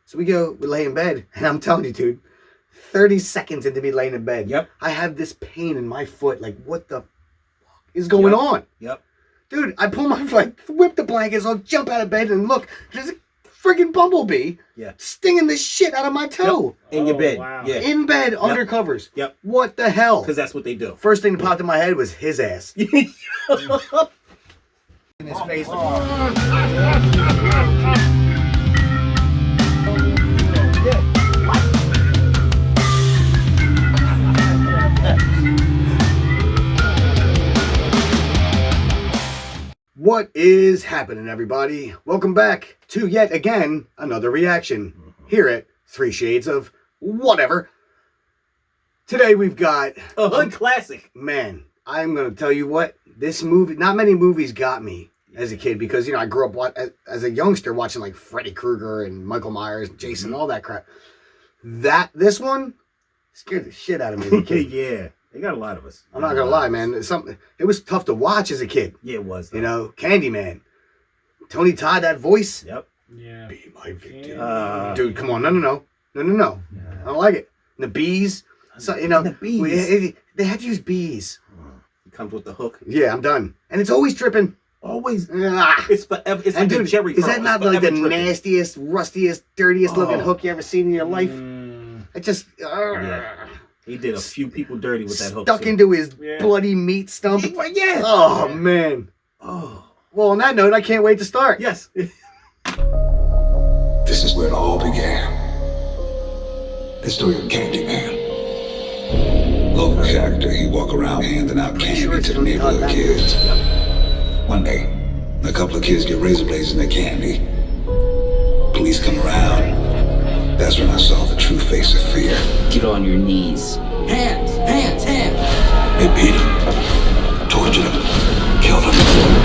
So we lay in bed, and I'm telling you, dude, 30 seconds into me laying in bed, Yep. I have this pain in my foot. Like, what the fuck is going on? Yep. Dude, I pull my, whip the blankets, I'll jump out of bed and look, there's a friggin' bumblebee stinging the shit out of my toe. Yep. In your bed. Wow. Yeah. In bed, under covers. Yep. What the hell? Because that's what they do. First thing that popped in my head was his ass. In his face. What is happening, everybody? Welcome back to yet again another reaction here at 3 Shades of Whatever. Today we've got a hood classic. Man, I'm going to tell you what, this movie, not many movies got me as a kid because, you know, I grew up as a youngster watching like Freddy Krueger and Michael Myers, Jason, all that crap. This one scared the shit out of me as a kid. Yeah. They got a lot of us. I'm not gonna lie, man. It was tough to watch as a kid. Yeah, it was. Though. You know, Candyman, Tony Todd, that voice. Yep. Yeah. Be my victim, dude. Come on, no. I don't like it. And the bees. So you know, the bees. They had to use bees. It comes with the hook. Yeah, I'm done. And it's always dripping. Always. Ah. It's forever. It's like dude, a Jerry. Is that not like the dripping. nastiest, rustiest, dirtiest looking hook you ever seen in your life? It just. Yeah. He did a few people dirty with that hook. Stuck into his bloody meat stump. Yeah. Oh, man. Oh. Well, on that note, I can't wait to start. Yes. This is where it all began. The story of Candyman. Local character, he walk around handing out candy to the neighborhood kids. One day, a couple of kids get razor blades in their candy. Police come around. That's when I saw the true face of fear. Get on your knees. Hands! They beat him, tortured him, killed him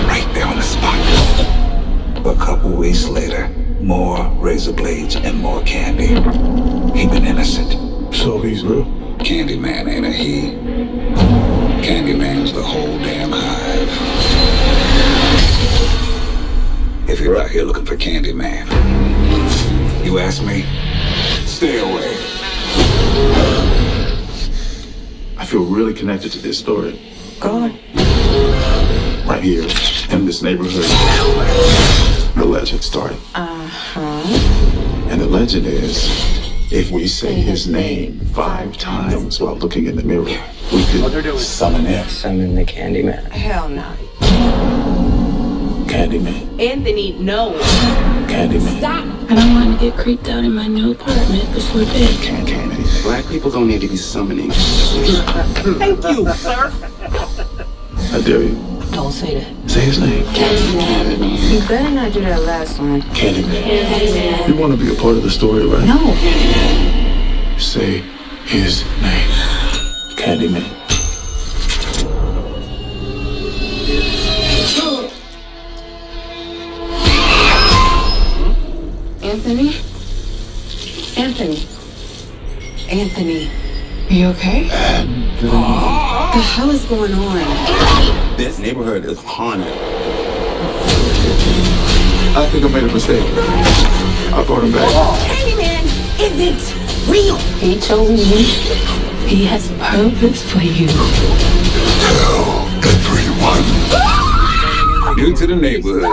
right there on the spot. A couple weeks later, more razor blades and more candy. He been innocent. So he's real? Candyman ain't a he. Candyman's the whole damn hive. If you're out here looking for Candyman, you ask me, stay away. I feel really connected to this story. Go on. Right here, in this neighborhood, the legend started. And the legend is, if we say his name 5 times while looking in the mirror, we could summon him. Summon the Candyman. Hell no. Candyman. Anthony, no. Candyman. Stop. I don't want to get creeped out in my new apartment before bed. Can't anything. Black people don't need to be summoning. Thank you, sir. I dare you. Don't say that. Say his name. Candyman. You better not do that last one. Candyman. You want to be a part of the story, right? No. Say his name. Candyman. Anthony? Anthony. Are you okay? What the hell is going on? This neighborhood is haunted. I think I made a mistake. I brought him back. Candyman isn't real. He told me he has purpose for you. Tell everyone. New to the neighborhood.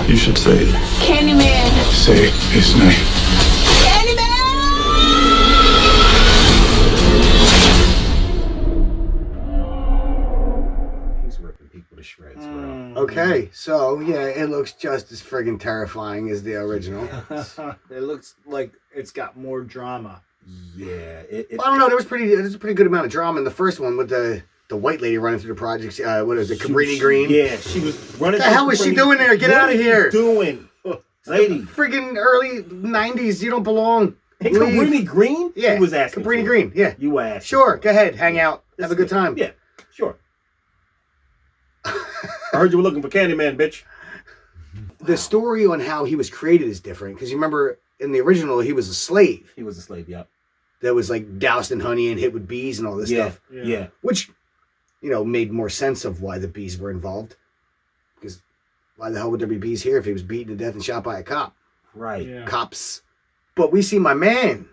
You should say it. Candyman. Say his name. He's ripping people to shreds, bro. Okay, so yeah, it looks just as friggin' terrifying as the original. It looks like it's got more drama. Yeah. I don't know. There was a pretty good amount of drama in the first one with the white lady running through the projects. What is it, Cabrini Green? Yeah, she was running. What the hell was she doing there? Get out of here! What are you doing, lady? Friggin' early '90s. You don't belong. Hey, Leave. Cabrini Green? Yeah, He was asking. Cabrini for Green. Yeah, it. You were asking. sure. Go ahead, hang out, have a good time. Yeah, sure. I heard you were looking for Candyman, bitch. The story on how he was created is different because you remember in the original he was a slave He was a slave, yeah. that was like doused in honey and hit with bees and all this stuff. Yeah. Which, you know, made more sense of why the bees were involved. Because why the hell would there be bees here if he was beaten to death and shot by a cop? Right. Yeah. cops. But we see my man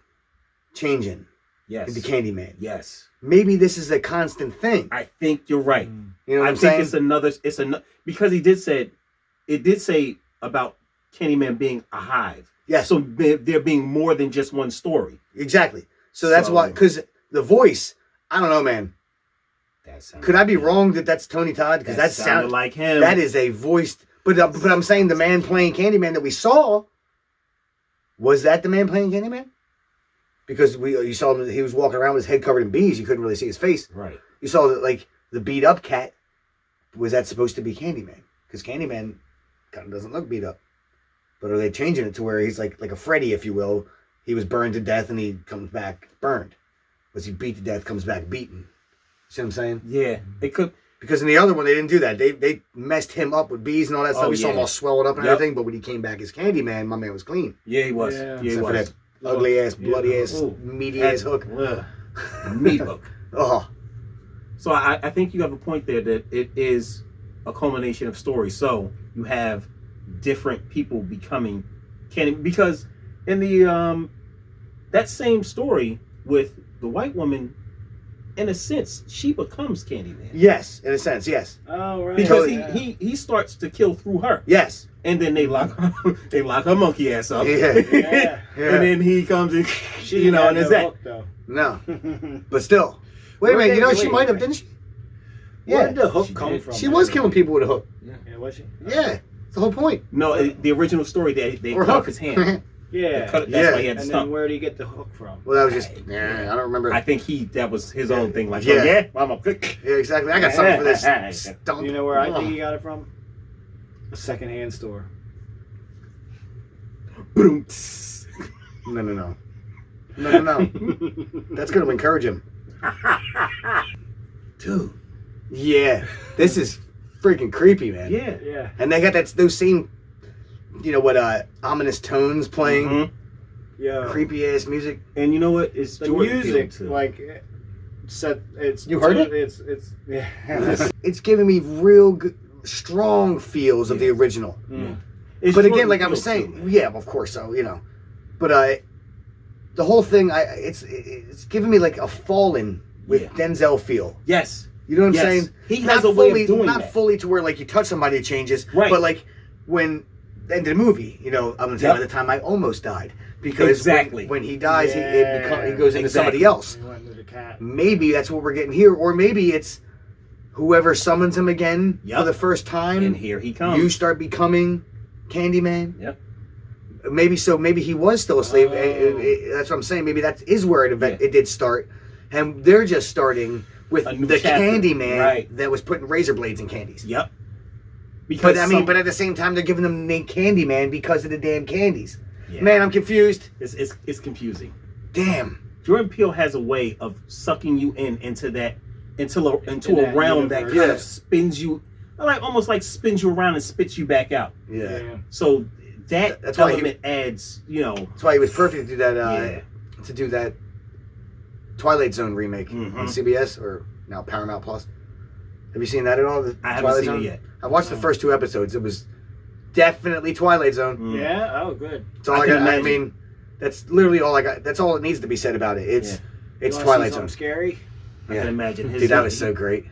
changing Yes. into Candyman. Yes. Maybe this is a constant thing. I think you're right. You know what I I'm think saying? it's another because it did say about Candyman being a hive. Yes. So there being more than just one story. Exactly. So that's why, because the voice, I don't know, man. That sounded Could I be like him. wrong that that's Tony Todd? Because that sounded sounds like him. That is a voiced. But I'm saying the man playing Candyman that we saw, was that the man playing Candyman? Because you saw him, he was walking around with his head covered in bees. You couldn't really see his face. Right. You saw that, like, the beat up cat. Was that supposed to be Candyman? Because Candyman kind of doesn't look beat up. But are they changing it to where he's like a Freddy, if you will? He was burned to death and he comes back burned. Was he beat to death, comes back beaten? See what I'm saying? Yeah. It could. Because in the other one, they didn't do that. They messed him up with bees and all that stuff. Oh, We saw him yeah. all swelled up and Yep. everything. But when he came back as Candyman, my man was clean. Yeah, he was. Yeah. Yeah, he Except for was. that ugly ass, bloody ass, Ooh. meaty ass hook. Meat hook. Oh, So I think you have a point there that it is a culmination of stories. So you have different people becoming Candyman, because in the that same story with the white woman, in a sense, she becomes Candyman. yes, in a sense, yes, Oh, right. Because yeah. he starts to kill through her. yes, And then they lock her monkey ass up. Yeah. Yeah. yeah. And then he comes and She you know, had and it's no that. hook, though. No, but still. Wait a Where minute, you know did- she wait, might have, wait. didn't she? Where did the hook She come did. from? She was killing people with a hook. Yeah, was she? Yeah, it's the whole point. No, the original story they Or cut hook. off his hand. Yeah. That's Yeah. why he had the And stump. then where did he get the hook from? Well, that was just, I don't remember. I think that was his own thing. Like, Yeah. oh, yeah, I'm a pick. Yeah, exactly. I got something for this stump. You know where I think he got it from? A secondhand store. Boom. No. That's going to encourage him. Dude. Yeah, this is freaking creepy, man. Yeah. Yeah. And they got those same, ominous tones playing, Mhm. Yeah. creepy ass music. And you know what? It's The Jordan Peele, music, too. like, set. It's. You heard it? It's. Yeah. It's giving me real good, strong feels of the original. Mm. It's But again, Jordan like I Peele, was too, saying, man. yeah, of course, so but the whole thing, it's giving me like a Fallen with Yeah. Denzel feel. Yes. You know what I'm Yes. saying? He Not has a way fully, of doing not that. fully to where like you touch somebody, it changes. Right. But like when the end of the movie, I'm gonna say Yep. by the time I almost died, because Exactly. when he dies, he goes into Exactly. somebody else. He went into the cat. Maybe that's what we're getting here, or maybe it's whoever summons him again Yep. for the first time. And here he comes. You start becoming Candyman. Yep. Maybe so. Maybe he was still a slave. Oh. That's what I'm saying. Maybe that is where it Yeah. did start, and they're just starting with A new the chapter. Candyman Right. that was putting razor blades in candies. Yep. But but at the same time, they're giving them the name Candyman because of the damn candies. Yeah. Man, I'm confused. It's confusing. Damn. Jordan Peele has a way of sucking you into that into In a that realm that universe. kind Yeah. of spins you, almost like spins you around and spits you back out. Yeah. Yeah. So that That's why he- element adds, That's why he was perfect to do that. Yeah. To do that Twilight Zone remake Mhm. on CBS or now Paramount Plus. Have you seen that at all? The I haven't Twilight seen Zone? it yet. I watched the first 2 episodes. It was definitely Twilight Zone. Mm. Yeah. Oh, good. That's all I I, can got. I imagine. mean, that's literally all I got. That's all it needs to be said about it. It's Yeah. it's You wanna see Twilight Zone. something scary. I can imagine his. Dude, that was so great.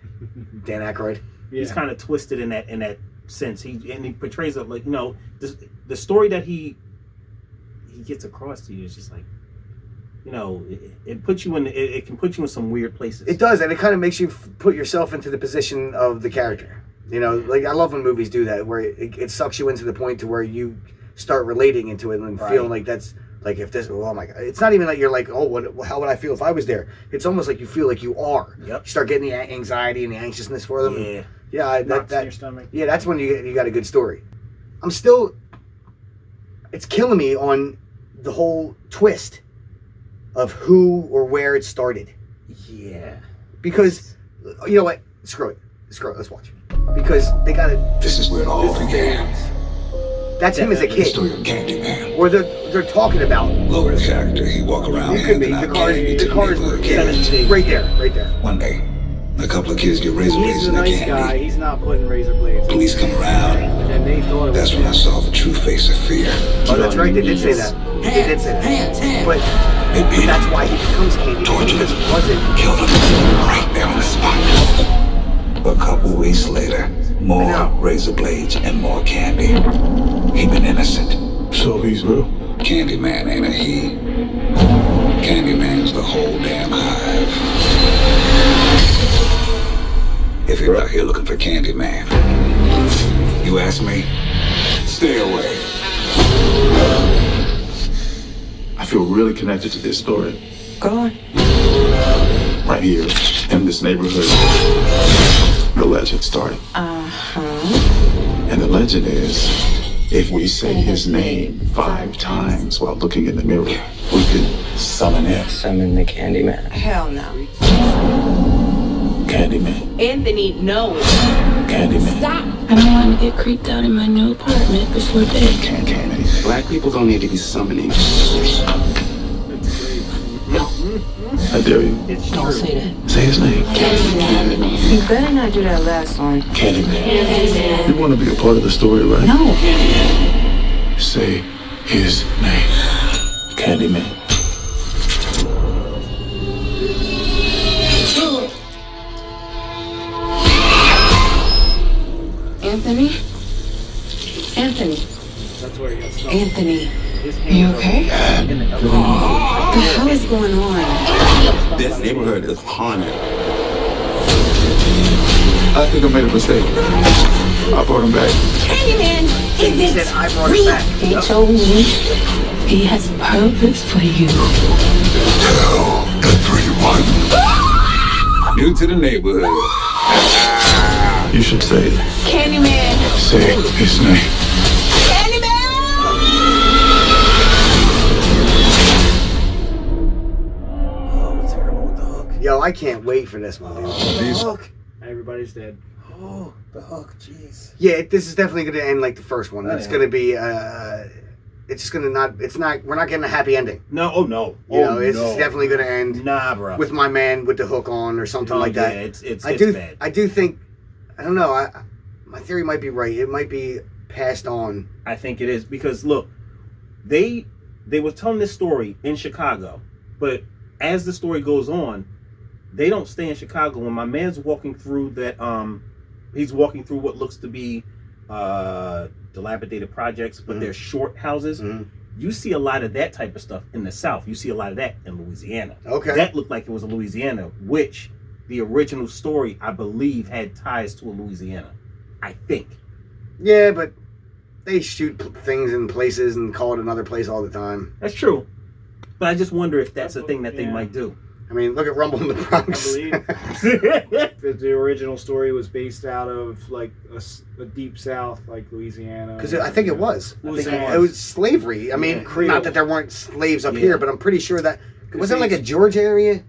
Dan Aykroyd. He's Yeah. kind of twisted in that sense. He portrays it like the story that he gets across to you is just like, it puts you in it can put you in some weird places. It does, and it kind of makes you put yourself into the position of the character. Like I love when movies do that, where it sucks you into the point to where you start relating into it and Right. feeling like that's like if this. Oh my god! It's not even like you're like, oh, how would I feel if I was there? It's almost like you feel like you are. Yep. You start getting the anxiety and the anxiousness for them. Yeah. Yeah. Knots in your stomach. Yeah, that's when you got a good story. It's killing me on the whole twist of who or where it started. Yeah. Because, you know what? Screw it. Let's watch. Because they got to, This is where it all began. that's him as a The kid. story of Candyman. Or they're talking about, Lower factor, he walk around. it could be, handing the out cars, candy to the cars neighborhood were kids. right there. One day, a A couple of kids get razor blades He's in the their nice guy. candy. He's not putting razor blades. Police come around. And they thought it was That's when I saw the true face of fear. Oh, that's right. They did say that. They did say that. But They beat that's him, why he becomes Candyman. tortured Because him, he wasn't. killed him right there on the spot. A couple weeks later, more razor blades and more candy. He been innocent. So he's real. Candyman ain't a he. Candyman's the whole damn hive. If you're out here looking for Candyman, you ask me, stay away. I feel really connected to this story. Go on. Right here, in this neighborhood, the legend started. And the legend is, if we say his name 5 times while looking in the mirror, we can summon him. Summon the Candyman. Hell no. Candyman. Anthony, no. Candyman. Stop. I don't want to get creeped out in my new apartment before bed. Candy. Black people don't need to be summoning. I dare you. Don't say that. Say his name. Candyman. You better not do that last one. Candyman. You want to be a part of the story, right? No. Say his name. Candyman. Anthony? Anthony. That's where he got stuck. Anthony. His Are you hands okay? are in the What the hell is going on? This neighborhood is haunted. I think I made a mistake. I brought him back. Candyman, He said, I brought it back. He chose you. He has purpose for you. Tell everyone. New to the neighborhood. You should say it. Candyman. Say his name. Oh, terrible with the hook. Yo, I can't wait for this one, dude. The hook. Everybody's dead. Oh, the hook, jeez. Yeah, this is definitely going to end like the first one. Oh, It's yeah. going to be, it's just going to not, we're not getting a happy ending. No, oh no. You know, it's definitely going to end Nah, bro. with my man with the hook on or something like that. Yeah, it's I do, bad. I do think, I don't know, my theory might be right. It might be passed on. I think it is because look, they were telling this story in Chicago, but as the story goes on, they don't stay in Chicago. When my man's walking through that, he's walking through what looks to be dilapidated projects, but they're short houses. You see a lot of that type of stuff in the South. You see a lot of that in Louisiana. Okay. That looked like it was a Louisiana, which the original story, I believe, had ties to a Louisiana. I think. Yeah, but they shoot things in places and call it another place all the time. That's true. But I just wonder if that's a thing that they might do. I mean, look at Rumble in the Bronx. I believe that the original story was based out of like a deep south, like Louisiana. Because I think it was. I think Louisiana. it was slavery. I mean, Creole. not that there weren't slaves up Yeah. here, but I'm pretty sure that was it like a Georgia area.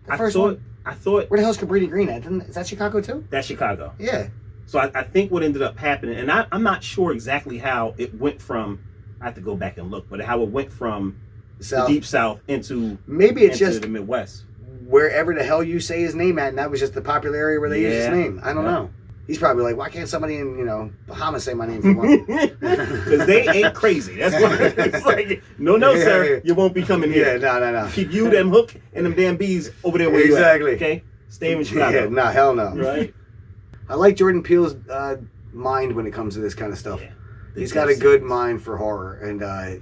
The I first thought one. Where the hell's Cabrini Green at? Is that Chicago too? that's Chicago. Yeah. So I think what ended up happening, and I'm not sure exactly how it went from, I have to go back and look, but how it went from South. the deep south into Maybe it's into just the Midwest. wherever the hell you say his name at, and that was just the popular area where they use his Yeah. name. I don't Yeah. know. He's probably like, why can't somebody in Bahamas say my name for once? Because they ain't crazy. That's why it's like, no, Yeah, sir, yeah. you won't be coming Yeah, here. no. Keep you, them hook, and them damn bees over there where Exactly. you at. Okay? Stay in Chicago. Yeah, no, hell no. Right? I like Jordan Peele's mind when it comes to this kind of stuff. Yeah. He's got a good mind for horror, and I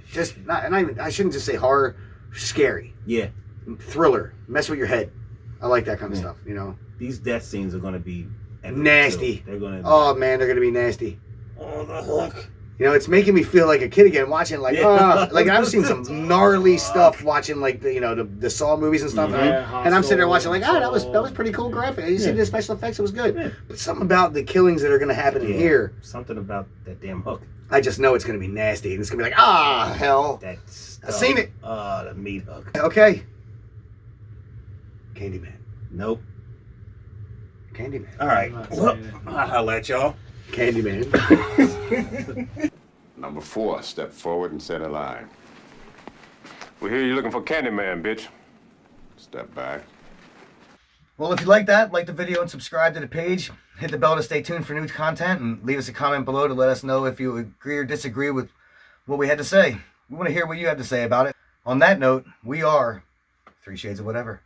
shouldn't just say horror, scary, Yeah. thriller, mess with your head. I like that kind of Yeah. stuff, you know. These death scenes are going to be epic, Nasty. too. They're going to. Oh man, they're gonna be nasty. Oh, the hook. You know, it's making me feel like a kid again watching like like I've seen some gnarly stuff watching like the Saw movies and stuff, and I'm sitting there watching like that was pretty cool graphic. You see the special effects, it was good. Yeah. But something about the killings that are gonna happen in Yeah. here, Something about that damn hook. I just know it's gonna be nasty, and it's gonna be like hell. That's I've seen it. The meat hook. Okay. Candyman. Nope. Candyman. All right. I'm not Well, saying it. I'll holler at y'all. Candyman. Number 4, step forward and set a line. We hear you looking for Candyman, bitch. Step back. Well, if you like that, like the video and subscribe to the page. Hit the bell to stay tuned for new content, and leave us a comment below to let us know if you agree or disagree with what we had to say. We want to hear what you have to say about it. On that note, we are 3 Shades of Whatever.